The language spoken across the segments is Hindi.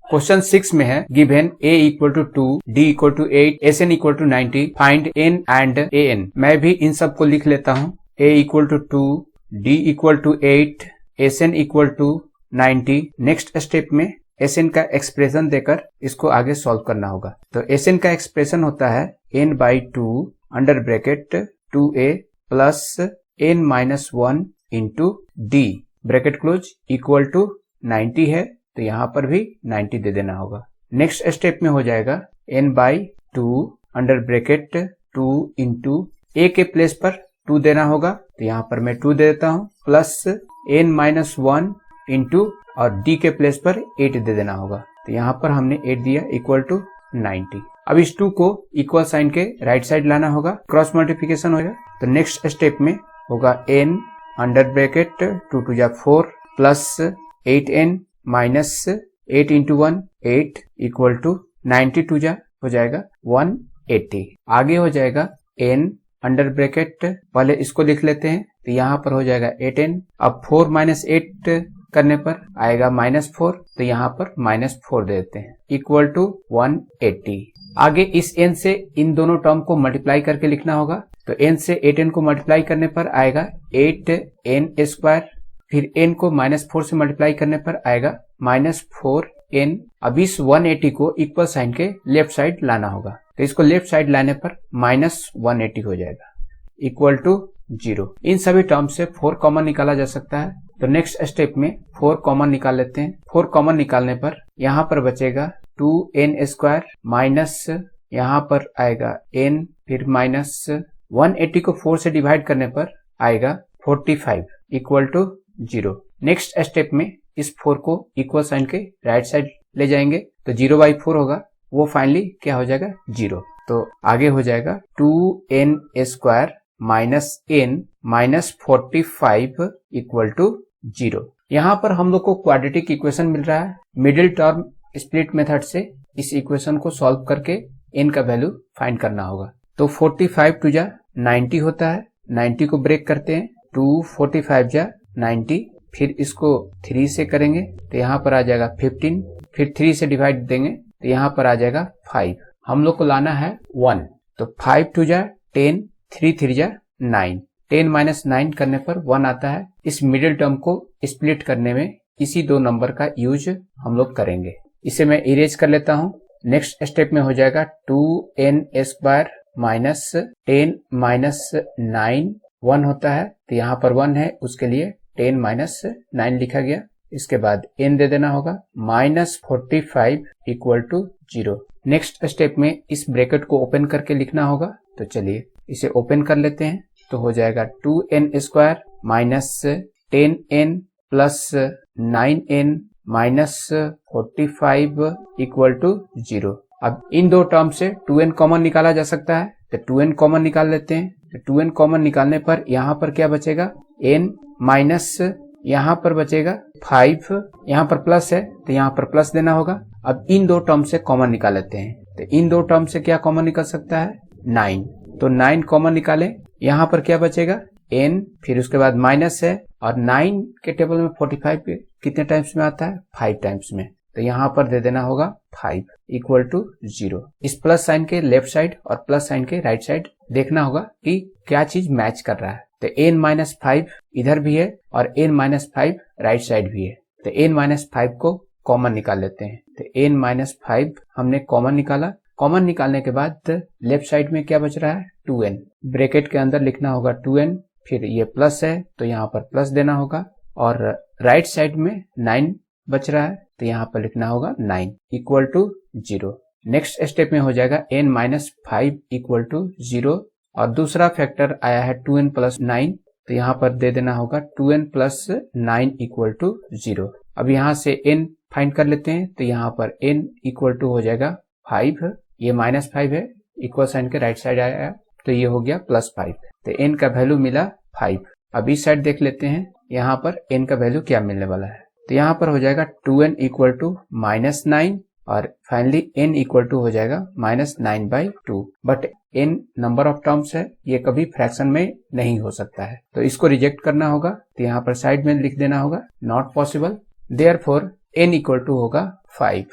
क्वेश्चन 6 में है given a equal to 2, d equal to 8, sn equal to 90, find n and an। मैं भी इन सब को लिख लेता हूँ। a equal to 2, d equal to 8, sn equal to 90। Next step में sn का एक्सप्रेशन देकर इसको आगे सॉल्व करना होगा। तो sn का एक्सप्रेशन होता है n by 2 under bracket 2a plus n minus 1 into d bracket close equal to 90 है, तो यहाँ पर भी 90 दे देना होगा। नेक्स्ट स्टेप में हो जाएगा n by 2 under bracket 2 into a के प्लेस पर 2 देना होगा, तो यहाँ पर मैं 2 दे देता हूँ, प्लस n माइनस 1 इंटू और d के प्लेस पर 8 दे देना होगा, तो यहाँ पर हमने 8 दिया इक्वल टू 90। अब इस 2 को इक्वल साइन के राइट साइड लाना होगा, क्रॉस मल्टीप्लिकेशन होगा। तो नेक्स्ट स्टेप में होगा n अंडर ब्रैकेट 2 टू जा 4 plus 8n minus 8 into 1 8 equal to 90 two जा हो जाएगा 180। आगे हो जाएगा n अंडर ब्रैकेट, पहले इसको लिख लेते हैं, तो यहाँ पर हो जाएगा 8n। अब 4 माइनस 8 करने पर आएगा -4, तो यहाँ पर -4 दे देते हैं इक्वल टू 180। आगे इस n से इन दोनों टर्म को मल्टीप्लाई करके लिखना होगा, तो n से 8n को मल्टीप्लाई करने पर आएगा 8n स्क्वायर, फिर n को -4 से मल्टीप्लाई करने पर आएगा -4n। अब इस 180 को इक्वल साइन के लेफ्ट साइड लाना होगा, तो इसको लेफ्ट साइड लाने पर -180 हो जाएगा इक्वल टू 0। इन सभी टर्म से 4 कॉमन निकाला जा सकता है, तो नेक्स्ट स्टेप में 4 कॉमन निकाल लेते हैं। 4 कॉमन निकालने पर यहाँ पर बचेगा 2n स्क्वायर माइनस यहाँ पर आएगा n, फिर माइनस 180 को 4 से डिवाइड करने पर आएगा 45 इक्वल टू 0। नेक्स्ट स्टेप में इस 4 को इक्वल साइन के राइट साइड ले जाएंगे, तो 0/4 होगा, वो फाइनली क्या हो जाएगा 0। तो आगे हो जाएगा 2n square minus n minus 45 equal to 0। यहाँ पर हम लोग को क्वाड्रेटिक इक्वेशन मिल रहा है। मिडिल टर्म स्प्लिट मेथड से इस इक्वेशन को सॉल्व करके n का वैल्यू फाइंड करना होगा। तो 45 टू जा 90 होता है, 90 को ब्रेक करते हैं, 2 45 जा 90, फिर इसको 3 से करेंगे तो यहाँ पर आ जाएगा 15, फिर 3 से डिवाइड देंगे तो यहाँ पर आ जाएगा 5। हम लोग को लाना है 1, तो 5 टू जा 10, 3 3 जा 9, 10 माइनस 9 करने पर 1 आता है। इस मिडिल टर्म को स्प्लिट करने में इसी 2 नंबर का यूज हम लोग करेंगे। इसे मैं इरेज कर लेता हूँ। नेक्स्ट स्टेप में हो जाएगा 2n स्क्वायर माइनस 10 माइनस 9 1 होता है, तो यहाँ पर 1 है, उसके लिए 10 माइनस 9 लिखा गया। इसके बाद n दे देना होगा, -45 इक्वल टू 0। नेक्स्ट स्टेप में इस ब्रैकेट को ओपन करके लिखना होगा, तो चलिए इसे ओपन कर लेते हैं। तो हो जाएगा 2n square minus 10n plus 9n minus 45 equal to 0। अब इन 2 टर्म से 2n कॉमन निकाला जा सकता है, तो 2n कॉमन निकाल लेते हैं। तो 2n कॉमन निकालने पर यहाँ पर क्या बचेगा, n माइनस यहाँ पर बचेगा 5, यहाँ पर प्लस है तो यहाँ पर प्लस देना होगा। अब इन 2 टर्म से कॉमन निकाल लेते हैं, तो इन 2 टर्म से क्या कॉमन निकल सकता है, 9, तो 9 कॉमन निकालें। यहाँ पर क्या बचेगा, n, फिर उसके बाद माइनस है, और 9 के टेबल में 45 कितने टाइम्स में आता है, 5 टाइम्स में, तो यहाँ पर दे देना होगा 5 इक्वल टू 0। इस प्लस साइन के लेफ्ट साइड और प्लस साइन के राइट साइड देखना होगा कि क्या चीज मैच कर रहा है। तो n-5 इधर भी है और n-5 राइट साइड भी है, तो n-5 को कॉमन निकाल लेते हैं। तो n-5 हमने कॉमन निकाला। कॉमन निकालने के बाद लेफ्ट साइड में क्या बच रहा है, 2n, ब्रैकेट के अंदर लिखना होगा 2n, फिर ये प्लस है तो यहाँ पर प्लस देना होगा, और राइट साइड में 9 बच रहा है तो यहाँ पर लिखना होगा 9 इक्वल टू 0। नेक्स्ट स्टेप में हो जाएगा n-5 इक्वल टू 0, और दूसरा फैक्टर आया है 2n प्लस 9, तो यहाँ पर दे देना होगा 2n प्लस 9 इक्वल टू 0। अब यहाँ से n फाइंड कर लेते हैं, तो यहाँ पर n इक्वल टू हो जाएगा 5, ये -5 है, इक्वल साइन के राइट साइड आया, तो ये हो गया +5, तो n का वैल्यू मिला 5। अब इस साइड देख लेते हैं यहाँ पर n का वैल्यू क्या मिलने वाला है, तो यहाँ पर हो जाएगा 2n इक्वल टू -9, और फाइनली n इक्वल टू हो जाएगा -9/2। But n number of terms है, ये कभी फ्रैक्शन में नहीं हो सकता है, तो इसको रिजेक्ट करना होगा, तो यहाँ पर साइड में लिख देना होगा not possible. Therefore n equal to होगा 5।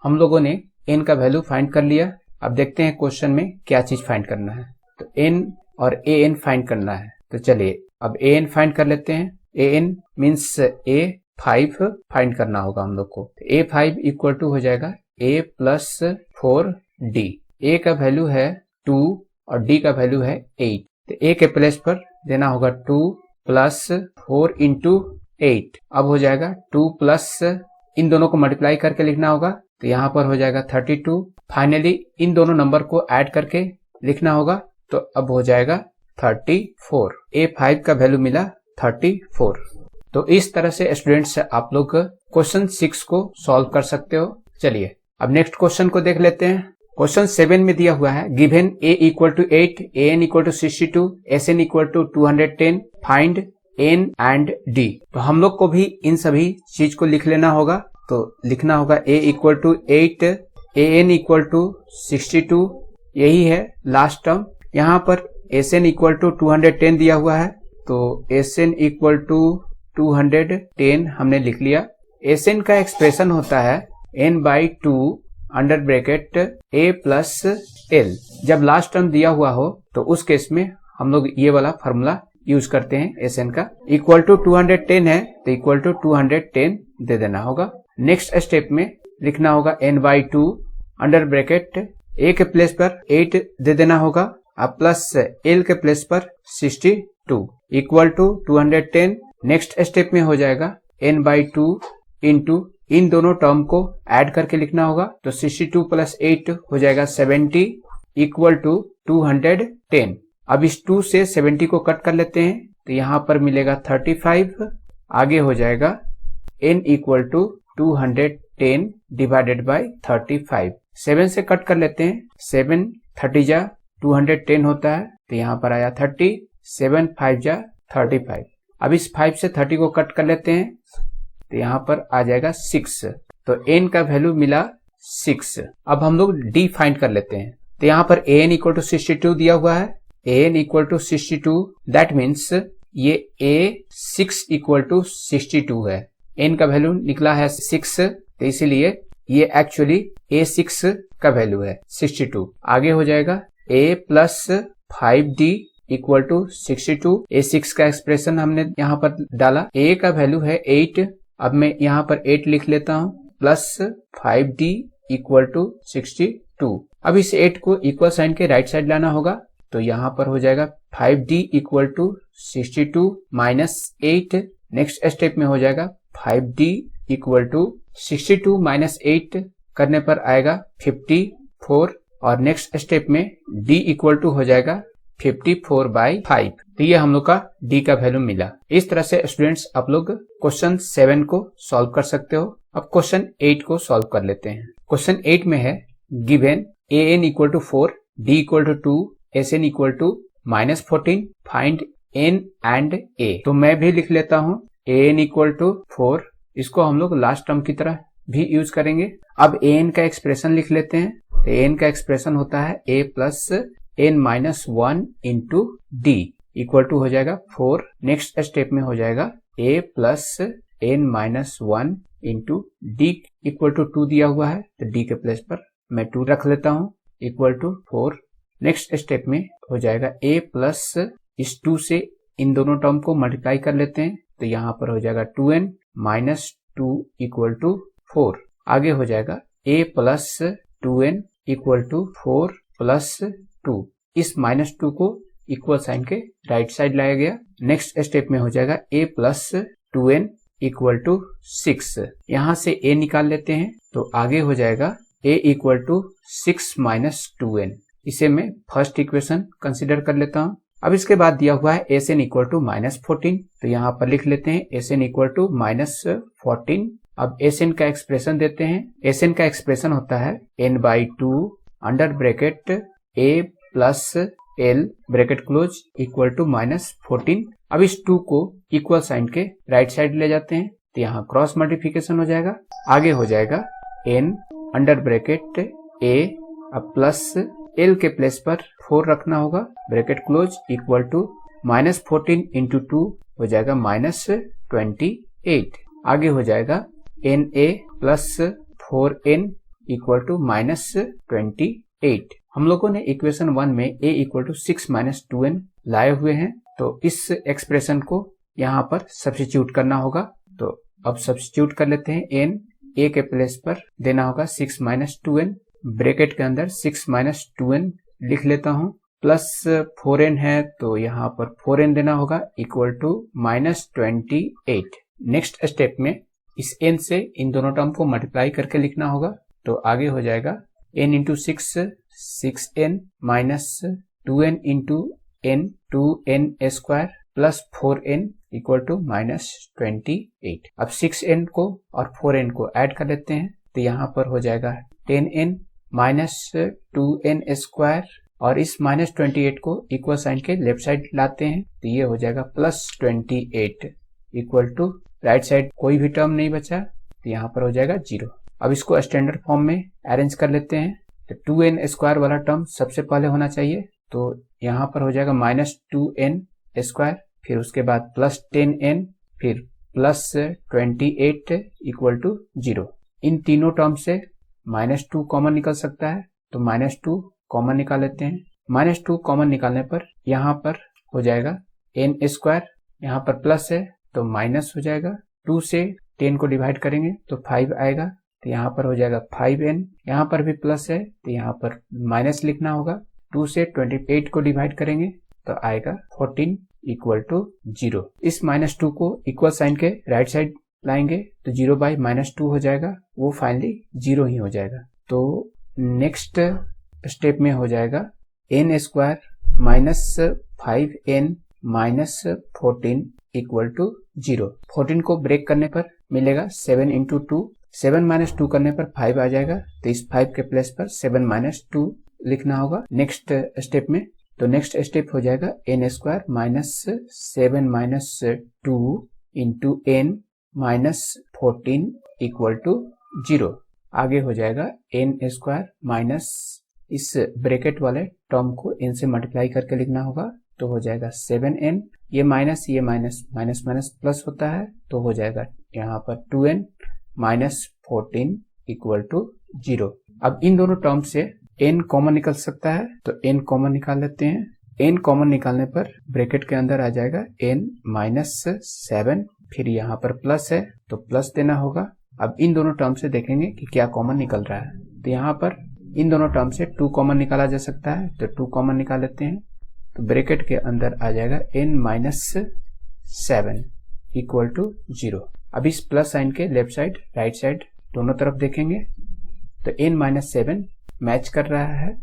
हम लोगों ने n का वैल्यू फाइंड कर लिया। अब देखते हैं क्वेश्चन में क्या चीज फाइंड करना है। तो n और an फाइंड करना है। तो चलिए अब an फाइंड कर लेते हैं। an मीन्स a5 फाइंड करना होगा हम लोग को। a5 इक्वल टू हो जाएगा a प्लस 4d। a का वैल्यू है 2 और d का वैल्यू है 8। तो a के प्लेस पर देना होगा 2 प्लस 4 इंटू 8। अब हो जाएगा 2 प्लस इन दोनों को मल्टीप्लाई करके लिखना होगा। तो यहाँ पर हो जाएगा 32। फाइनली इन दोनों नंबर को ऐड करके लिखना होगा। तो अब हो जाएगा 34। a5 का वैल्यू मिला 34। तो इस तरह से स्टूडेंट्स आप लोग क्वेश्चन 6 को सॉल्व कर सकते हो। चलिए अब नेक्स्ट क्वेश्चन को देख लेते हैं। क्वेश्चन 7 में दिया हुआ है given a equal to 8, an equal to 62, sn equal to 210, find n and d। तो हम लोग को भी इन सभी चीज को लिख लेना होगा। तो लिखना होगा a equal to 8, an equal to 62, यही है लास्ट टर्म। यहाँ पर sn इक्वल टू 210 दिया हुआ है। तो sn इक्वल टू 210 हमने लिख लिया। sn का एक्सप्रेशन होता है n/2 under bracket a plus l। जब लास्ट टर्म दिया हुआ हो तो उस केस में हम लोग ये वाला फॉर्मूला यूज करते हैं sn का। इक्वल टू 210 है तो इक्वल टू 210 दे देना होगा। नेक्स्ट स्टेप में लिखना होगा n/2 अंडर ब्रैकेट a के प्लेस पर 8 दे देना होगा और प्लस l के प्लेस पर 62 इक्वल टू 210। नेक्स्ट स्टेप में हो जाएगा n/2 इंटू इन दोनों टर्म को ऐड करके लिखना होगा। तो 62 प्लस 8 हो जाएगा 70 इक्वल टू 210। अब इस 2 से 70 को कट कर लेते हैं तो यहाँ पर मिलेगा 35। आगे हो जाएगा n equal to 210 divided by 35। 7 से कट कर लेते हैं। 7 30 जा 210 होता है तो यहाँ पर आया 30। 7 5 जा 35। अब इस 5 से 30 को कट कर लेते हैं तो यहाँ पर आ जाएगा 6। तो n का वैल्यू मिला 6। अब हम लोग d फाइंड कर लेते हैं। तो यहाँ पर an इक्वल टू 62 दिया हुआ है। an equal to 62 that means ये a6 इक्वल टू 62 है। n का वैल्यू निकला है 6 तो इसीलिए ये एक्चुअली a6 का वैल्यू है 62। आगे हो जाएगा a plus 5d equal to 62। a6 का एक्सप्रेशन हमने यहाँ पर डाला। a का वैल्यू है 8। अब मैं यहाँ पर 8 लिख लेता हूँ प्लस 5d इक्वल टू 62। अब इस 8 को इक्वल साइन के राइट साइड लाना होगा। तो यहाँ पर हो जाएगा 5d equal to 62 minus 8। Next step में हो जाएगा 5d इक्वल टू 62 माइनस 8 करने पर आएगा 54। और नेक्स्ट स्टेप में d इक्वल टू हो जाएगा 54/5। तो ये हम लोग का d का वैल्यू मिला। इस तरह से स्टूडेंट्स आप लोग क्वेश्चन 7 को सॉल्व कर सकते हो। अब क्वेश्चन 8 को सॉल्व कर लेते हैं। क्वेश्चन 8 में है given an equal to 4, d equal to 2, sn equal to -14, find n and a। तो मैं भी लिख लेता हूँ an इक्वल टू 4। इसको हम लोग लास्ट टर्म की तरह भी यूज करेंगे। अब an का एक्सप्रेशन लिख लेते हैं। तो an का एक्सप्रेशन होता है a plus n-1 into d equal to हो जाएगा 4। नेक्स्ट स्टेप में हो जाएगा a plus n-1 into d equal to 2 दिया हुआ है तो d के प्लेस पर मैं 2 रख लेता हूँ इक्वल टू 4। नेक्स्ट स्टेप में हो जाएगा a प्लस इस 2 से इन दोनों टर्म को मल्टीप्लाई कर लेते हैं तो यहाँ पर हो जाएगा 2n माइनस 2 इक्वल टू 4। आगे हो जाएगा a plus 2n equal to 4 plus 2। इस माइनस 2 को इक्वल साइन के राइट साइड लाया गया। नेक्स्ट स्टेप में हो जाएगा a plus 2n equal to 6। यहाँ से a निकाल लेते हैं तो आगे हो जाएगा a equal to 6 minus 2n। इसे मैं फर्स्ट इक्वेशन कंसिडर कर लेता हूँ। अब इसके बाद दिया हुआ है sn इक्वल टू -14 तो यहाँ पर लिख लेते हैं sn इक्वल टू -14। अब sn का एक्सप्रेशन देते हैं। sn का एक्सप्रेशन होता है n/2 under bracket a plus l bracket close equal to -14। अब इस 2 को इक्वल साइन के राइट साइड ले जाते हैं तो यहाँ क्रॉस मल्टीप्लिकेशन हो जाएगा। आगे हो जाएगा n अंडर ब्रैकेट a अब प्लस l के प्लेस पर 4 रखना होगा bracket close equal to -14 into 2 हो जाएगा -28। आगे हो जाएगा n a plus 4n equal to -28। हम लोगों ने इक्वेशन 1 में a equal to 6 minus 2n लाए हुए हैं, तो इस एक्सप्रेशन को यहाँ पर सब्स्टिट्यूट करना होगा। तो अब सब्स्टिट्यूट कर लेते हैं। n a के प्लेस पर देना होगा 6 माइनस 2n, ब्रैकेट के अंदर 6 माइनस 2n लिख लेता हूँ, प्लस 4n है तो यहाँ पर 4n देना होगा इक्वल टू -28। नेक्स्ट स्टेप में इस n से इन दोनों टर्म को मल्टीप्लाई करके लिखना होगा। तो आगे हो जाएगा n into 6n minus 2n into n 2n square plus 4n equal to -28। अब 6n को और 4n को ऐड कर लेते हैं, तो यहाँ पर हो जाएगा 10n माइनस 2n स्क्वायर, और इस -28 को इक्वल साइन के लेफ्ट साइड लाते हैं, तो ये हो जाएगा +28 इक्वल टू राइट साइड कोई भी टर्म नहीं बचा, तो यहाँ पर हो जाएगा 0। अब इसको स्टैंडर्ड फॉर्म में अरेंज कर लेते हैं। तो 2n स्क्वायर वाला टर्म सबसे पहले होना चाहिए, तो यहाँ पर हो जाएगा -2n स्क्वायर, फिर उसके बाद प्लस 10n, फिर प्लस 28 इक्वल टू 0। इन तीनों टर्म से -2 कॉमन निकल सकता है, तो -2 कॉमन निकाल लेते हैं। -2 कॉमन निकालने पर यहाँ पर हो जाएगा n स्क्वायर, यहाँ पर प्लस है तो माइनस हो जाएगा, 2 से 10 को डिवाइड करेंगे तो 5 आएगा, तो यहाँ पर हो जाएगा 5n, यहाँ पर भी प्लस है तो यहाँ पर माइनस लिखना होगा, 2 से 28 को डिवाइड करेंगे तो आएगा 14 इक्वल टू 0। इस -2 को इक्वल साइन के राइट साइड लाएंगे तो 0 बाई -2 हो जाएगा, वो फाइनली 0 ही हो जाएगा। तो नेक्स्ट स्टेप में हो जाएगा n square minus 5n minus 14 equal to 0। 14 को ब्रेक करने पर मिलेगा 7 इंटू 2, 7 माइनस 2 करने पर 5 आ जाएगा, तो इस 5 के प्लेस पर 7 माइनस 2 लिखना होगा नेक्स्ट स्टेप में। तो नेक्स्ट स्टेप हो जाएगा n square minus 7 minus 2 into n minus 14 equal to 0। आगे हो जाएगा n स्क्वायर माइनस इस ब्रैकेट वाले टर्म को n से मल्टीप्लाई करके लिखना होगा, तो हो जाएगा 7n, ये माइनस माइनस माइनस प्लस होता है, तो हो जाएगा यहाँ पर 2n माइनस 14 इक्वल टू 0। अब इन दोनों टर्म से n कॉमन निकल सकता है, तो n कॉमन निकाल लेते हैं। n कॉमन निकालने पर ब्रैकेट के अंदर आ जाएगा n माइनस 7, फिर यहाँ पर प्लस है तो प्लस देना होगा। अब इन दोनों टर्म से देखेंगे कि क्या कॉमन निकल रहा है, तो यहाँ पर इन दोनों टर्म से 2 कॉमन निकाला जा सकता है, तो 2 कॉमन निकाल लेते हैं। तो ब्रैकेट के अंदर आ जाएगा n माइनस 7 इक्वल टू 0। अब इस प्लस साइन के लेफ्ट साइड राइट साइड दोनों तरफ देखेंगे तो n माइनस 7 मैच कर रहा है,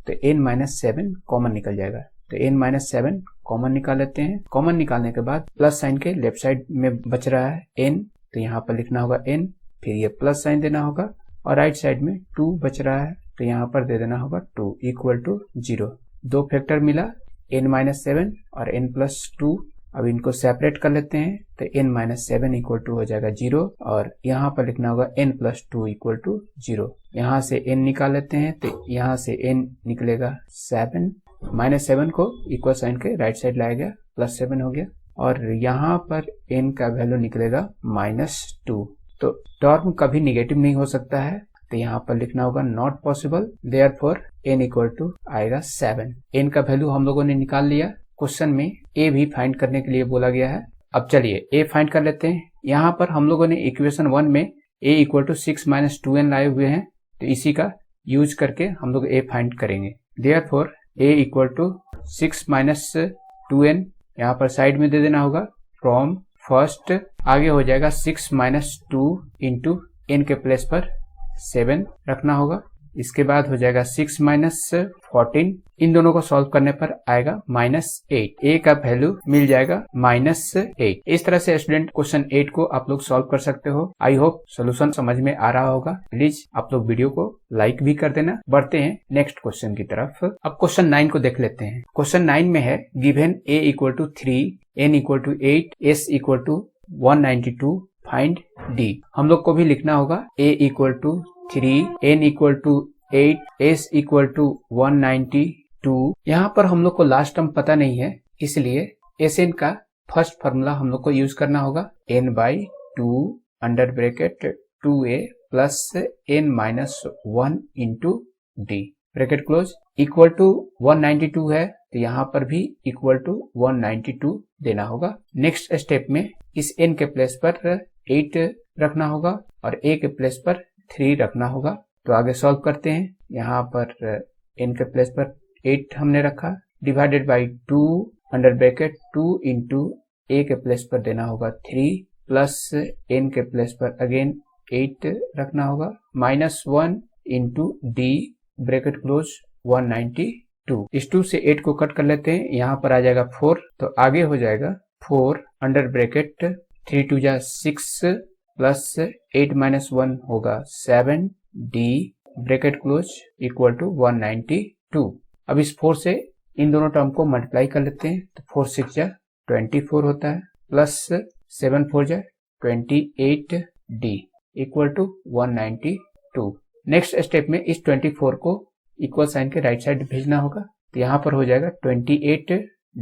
तो n माइनस 7 कॉमन निकल जाएगा, तो n माइनस 7 कॉमन निकाल लेते हैं। कॉमन निकालने के बाद प्लस साइन के लेफ्ट साइड में बच रहा है n, तो यहाँ पर लिखना होगा n, फिर ये प्लस साइन देना होगा, और राइट साइड में 2 बच रहा है तो यहाँ पर दे देना होगा 2 इक्वल टू 0। 2 फैक्टर मिला n माइनस 7 और n प्लस 2। अब इनको सेपरेट कर लेते हैं, तो n माइनस 7 इक्वल टू हो जाएगा 0, और यहाँ पर लिखना होगा n प्लस 2 इक्वल टू 0। यहाँ से n निकाल लेते हैं, तो यहाँ से n निकलेगा 7, माइनस 7 को इक्वल साइन के राइट साइड लाया गया, प्लस 7 हो गया, और यहाँ पर n का वैल्यू निकलेगा -2। तो टर्म कभी निगेटिव नहीं हो सकता है, तो यहाँ पर लिखना होगा not possible, therefore n equal to आएगा 7। n का वैल्यू हम लोगों ने निकाल लिया। क्वेश्चन में a भी फाइंड करने के लिए बोला गया है। अब चलिए a फाइंड कर लेते हैं। यहाँ पर हम लोगों ने इक्वेशन 1 में a equal to 6 minus 2n लाए हुए हैं, तो इसी का यूज करके हम लोग a फाइंड करेंगे। Therefore a equal to 6 minus 2n यहाँ पर साइड में दे देना होगा फ्रॉम फर्स्ट। आगे हो जाएगा 6 माइनस 2 इंटू n के प्लेस पर 7 रखना होगा। इसके बाद हो जाएगा 6 माइनस 14, इन दोनों को सॉल्व करने पर आएगा -8। a का वैल्यू मिल जाएगा -8। इस तरह से स्टूडेंट क्वेश्चन 8 को आप लोग सॉल्व कर सकते हो। आई होप सोल्यूशन समझ में आ रहा होगा। प्लीज आप लोग वीडियो को लाइक भी कर देना। बढ़ते हैं नेक्स्ट क्वेश्चन की तरफ। अब क्वेश्चन 9 को देख लेते हैं। क्वेश्चन 9 में है given a equal to 3, n equal to 8, s equal to 192, find d। हम लोग को भी लिखना होगा a equal to 3, n equal to 8, s equal to 192। यहाँ पर हम लोग को लास्ट टर्म पता नहीं है, इसलिए Sn का फर्स्ट फार्मूला हम लोग को यूज करना होगा n by 2 under bracket 2a plus n-1 into d bracket close equal to 192 है तो यहाँ पर भी इक्वल टू 192 देना होगा। नेक्स्ट स्टेप में इस n के प्लेस पर 8 रखना होगा और a के प्लेस पर 3 रखना होगा। तो आगे सॉल्व करते हैं। यहाँ पर n के प्लेस पर 8 हमने रखा divided by 2 under bracket 2 into a के प्लेस पर देना होगा 3 प्लस n के प्लेस पर अगेन 8 रखना होगा -1 इंटू डी ब्रैकेट क्लोज 192। इस 2 से 8 को कट कर लेते हैं। यहाँ पर आ जाएगा 4 तो आगे हो जाएगा 4 अंडर ब्रैकेट 3 2 जा 6 प्लस 8 -1 होगा 7 d bracket close equal to 192। अब इस 4 से इन दोनों टर्म को मल्टीप्लाई कर लेते हैं तो 4 6 जा 24 होता है प्लस 7 4 जा 28 D equal to 192। Next step में इस 24 को इक्वल साइन के राइट साइड भेजना होगा तो यहाँ पर हो जाएगा 28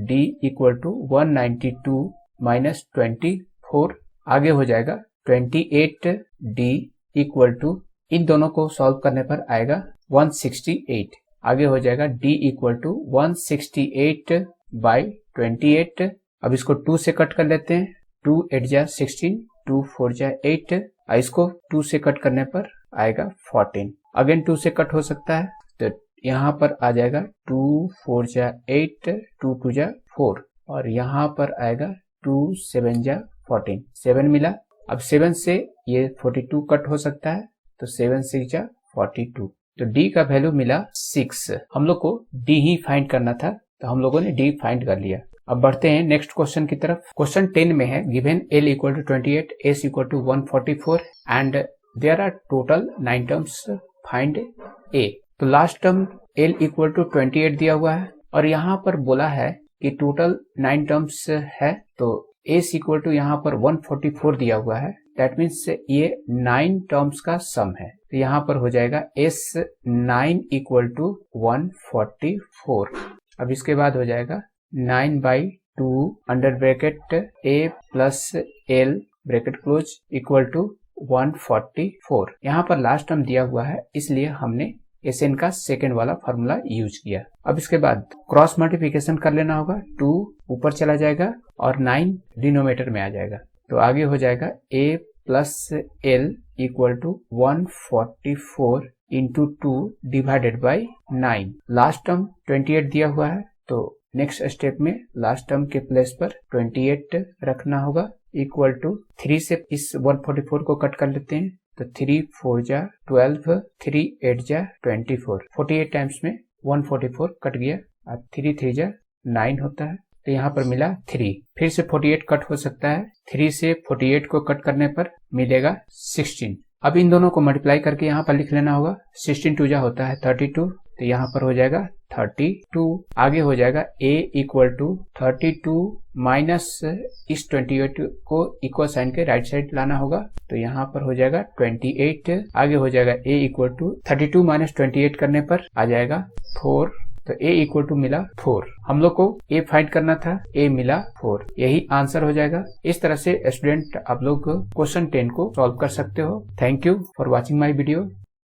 डी इक्वल टू 192 माइनस 24। आगे हो जाएगा 28 डी इक्वल टू इन दोनों को सॉल्व करने पर आएगा 168। आगे हो जाएगा d इक्वल टू 168 बाई 28। अब इसको 2 से कट कर लेते हैं। 2 8 जा 16 2 4 जा 8 इसको 2 से कट करने पर आएगा 14। अगेन 2 से कट हो सकता है तो यहाँ पर आ जाएगा 2 4 जा 8 2 2 जा 4 और यहाँ पर आएगा 2 7 जा 14 7 मिला। अब 7 से ये 42 कट हो सकता है तो 7 6 जा 42 तो d का वैल्यू मिला 6। हम लोग को d ही फाइंड करना था तो हम लोगों ने d फाइंड कर लिया। अब बढ़ते हैं नेक्स्ट क्वेश्चन की तरफ। क्वेश्चन 10 में है given l equal to 28 s equal to 144 and there are total 9 terms find a। तो last term l equal to 28 दिया हुआ है और यहाँ पर बोला है कि टोटल 9 टर्म्स है तो s इक्वल टू यहाँ पर 144 दिया हुआ है। दैट मीन्स ये 9 टर्म्स का सम है तो यहाँ पर हो जाएगा s 9 इक्वल टू 144। अब इसके बाद हो जाएगा 9 by 2 under bracket a plus l bracket close equal to 144। यहाँ पर लास्ट टर्म दिया हुआ है इसलिए हमने Sn का सेकेंड वाला फॉर्मूला यूज किया। अब इसके बाद क्रॉस मल्टीप्लिकेशन कर लेना होगा। 2 ऊपर चला जाएगा और 9 डिनोमिनेटर में आ जाएगा तो आगे हो जाएगा a plus l equal to 144 into 2 divided by 9। Last term 28 दिया हुआ है तो नेक्स्ट स्टेप में लास्ट टर्म के प्लेस पर 28 रखना होगा इक्वल टू 3 से इस 144 को कट कर लेते हैं तो 3 4 जा 12 3 8 जा 24 48 टाइम्स में 144 कट गया और 3 3 जा 9 होता है तो यहाँ पर मिला 3। फिर से 48 कट हो सकता है 3 से 48 को कट करने पर मिलेगा 16। अब इन दोनों को मल्टीप्लाई करके यहाँ पर लिख लेना होगा। 16 2 जा होता है 32 तो यहाँ पर हो जाएगा 32। आगे हो जाएगा a इक्वल टू 32 माइनस इस 28 को इक्वल साइन के राइट साइड लाना होगा तो यहाँ पर हो जाएगा 28। आगे हो जाएगा a इक्वल टू 32 माइनस 28 करने पर आ जाएगा 4 तो a इक्वल टू मिला 4। हम लोग को a फाइंड करना था a मिला 4 यही आंसर हो जाएगा। इस तरह से स्टूडेंट आप लोग क्वेश्चन 10 को सॉल्व कर सकते हो। Thank you for watching my video.